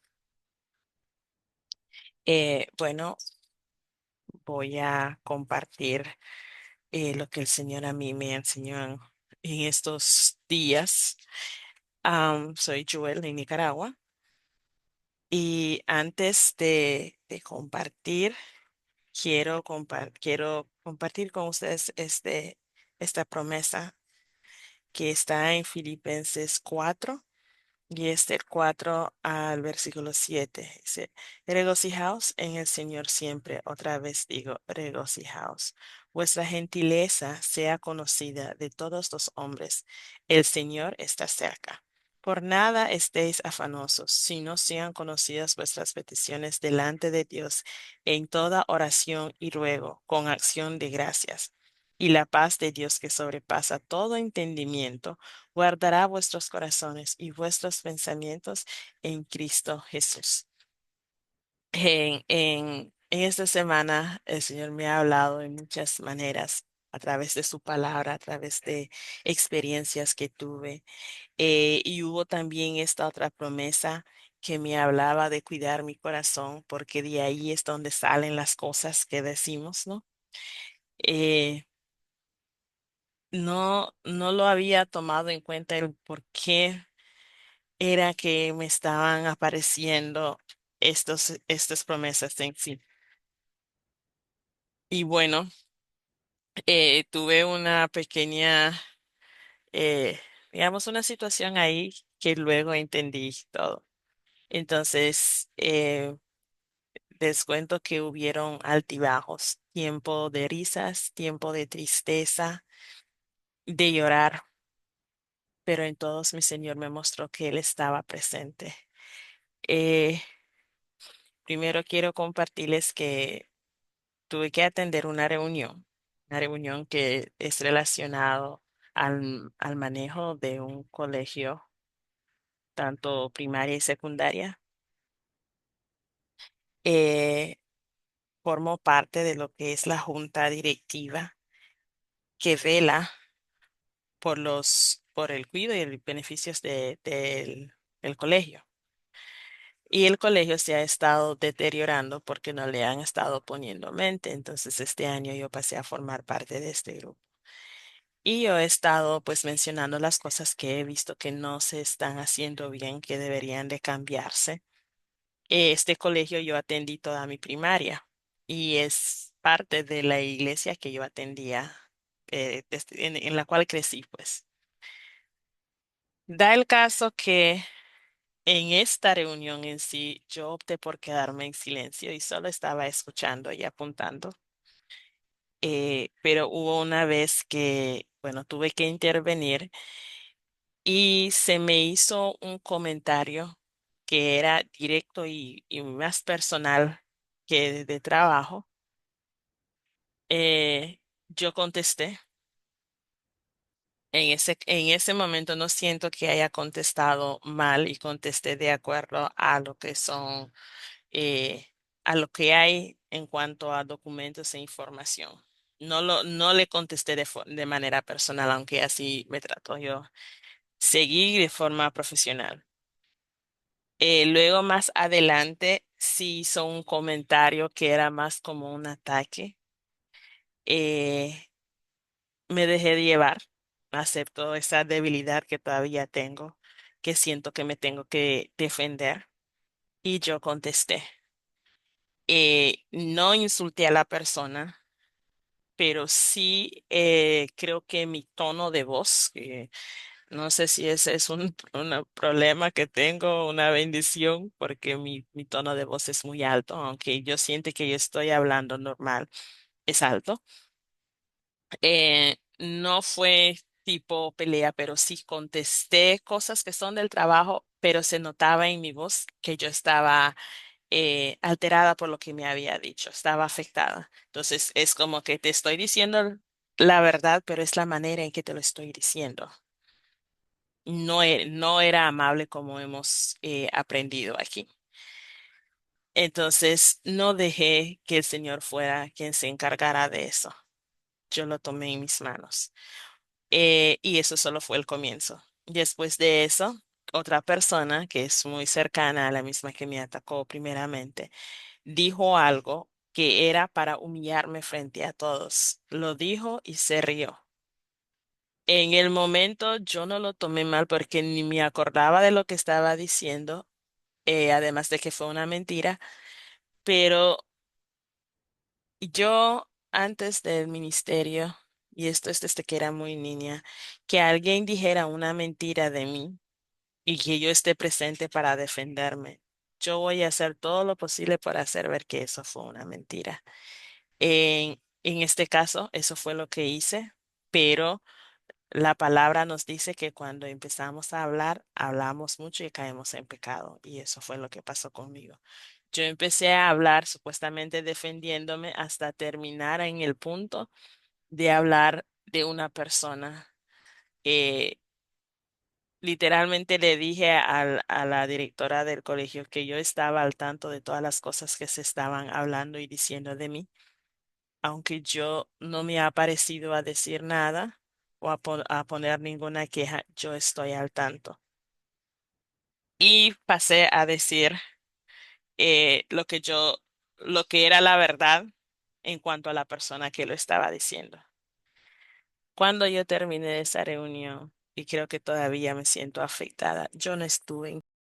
Bueno, voy a compartir lo que el Señor a mí me enseñó en estos días. Soy Joel de Nicaragua y antes de compartir, quiero compartir con ustedes esta promesa que está en Filipenses 4. Y es del 4 al versículo 7. Dice, regocijaos en el Señor siempre. Otra vez digo, regocijaos. Vuestra gentileza sea conocida de todos los hombres. El Señor está cerca. Por nada estéis afanosos, sino sean conocidas vuestras peticiones delante de Dios en toda oración y ruego, con acción de gracias. y la paz de Dios que sobrepasa todo entendimiento, guardará vuestros corazones y vuestros pensamientos en Cristo Jesús. En esta semana el Señor me ha hablado de muchas maneras, a través de su palabra, a través de experiencias que tuve. Y hubo también esta otra promesa que me hablaba de cuidar mi corazón, porque de ahí es donde salen las cosas que decimos, ¿no? Eh, no lo había tomado en cuenta el por qué era que me estaban apareciendo estas promesas en sí. Y bueno, tuve una pequeña, eh, digamos, una situación ahí que luego entendí todo. Entonces, les cuento que hubieron altibajos, tiempo de risas, tiempo de tristeza, de llorar, pero en todos mi Señor me mostró que Él estaba presente. Eh, Primero quiero compartirles que tuve que atender una reunión que es relacionado al manejo de un colegio, tanto primaria y secundaria. Eh, Formo parte de lo que es la junta directiva que vela por el cuidado y los beneficios del colegio. Y el colegio se ha estado deteriorando porque no le han estado poniendo mente. Entonces, este año yo pasé a formar parte de este grupo. Y yo he estado pues mencionando las cosas que he visto que no se están haciendo bien, que deberían de cambiarse. Este colegio yo atendí toda mi primaria y es parte de la iglesia que yo atendía, en la cual crecí, pues. Da el caso que en esta reunión en sí yo opté por quedarme en silencio y solo estaba escuchando y apuntando. Pero hubo una vez que, bueno, tuve que intervenir y se me hizo un comentario que era directo y más personal que de trabajo. Yo contesté. En ese momento no siento que haya contestado mal y contesté de acuerdo a lo que son, eh, a lo que hay en cuanto a documentos e información. No le contesté de manera personal, aunque así me trato yo. Seguí de forma profesional. Luego más adelante sí hizo un comentario que era más como un ataque. Eh, Me dejé de llevar, acepto esa debilidad que todavía tengo, que siento que me tengo que defender y yo contesté. No insulté a la persona, pero sí creo que mi tono de voz, que no sé si ese es un problema que tengo, una bendición, porque mi tono de voz es muy alto, aunque yo siento que yo estoy hablando normal, es alto. No fue tipo pelea, pero sí contesté cosas que son del trabajo, pero se notaba en mi voz que yo estaba alterada por lo que me había dicho, estaba afectada. Entonces es como que te estoy diciendo la verdad, pero es la manera en que te lo estoy diciendo. No era amable como hemos aprendido aquí. Entonces no dejé que el Señor fuera quien se encargara de eso. Yo lo tomé en mis manos. Y eso solo fue el comienzo. Después de eso, otra persona que es muy cercana a la misma que me atacó primeramente, dijo algo que era para humillarme frente a todos. Lo dijo y se rió. En el momento yo no lo tomé mal porque ni me acordaba de lo que estaba diciendo, además de que fue una mentira, pero yo antes del ministerio, y esto es desde que era muy niña, que alguien dijera una mentira de mí y que yo esté presente para defenderme. Yo voy a hacer todo lo posible para hacer ver que eso fue una mentira. En este caso, eso fue lo que hice, pero la palabra nos dice que cuando empezamos a hablar, hablamos mucho y caemos en pecado. Y eso fue lo que pasó conmigo. Yo empecé a hablar supuestamente defendiéndome hasta terminar en el punto de hablar de una persona. Eh, Literalmente le dije a la directora del colegio que yo estaba al tanto de todas las cosas que se estaban hablando y diciendo de mí, aunque yo no me ha parecido a decir nada o a poner ninguna queja, yo estoy al tanto. Y pasé a decir lo que era la verdad en cuanto a la persona que lo estaba diciendo. Cuando yo terminé esa reunión, y creo que todavía me siento afectada, yo no estuve en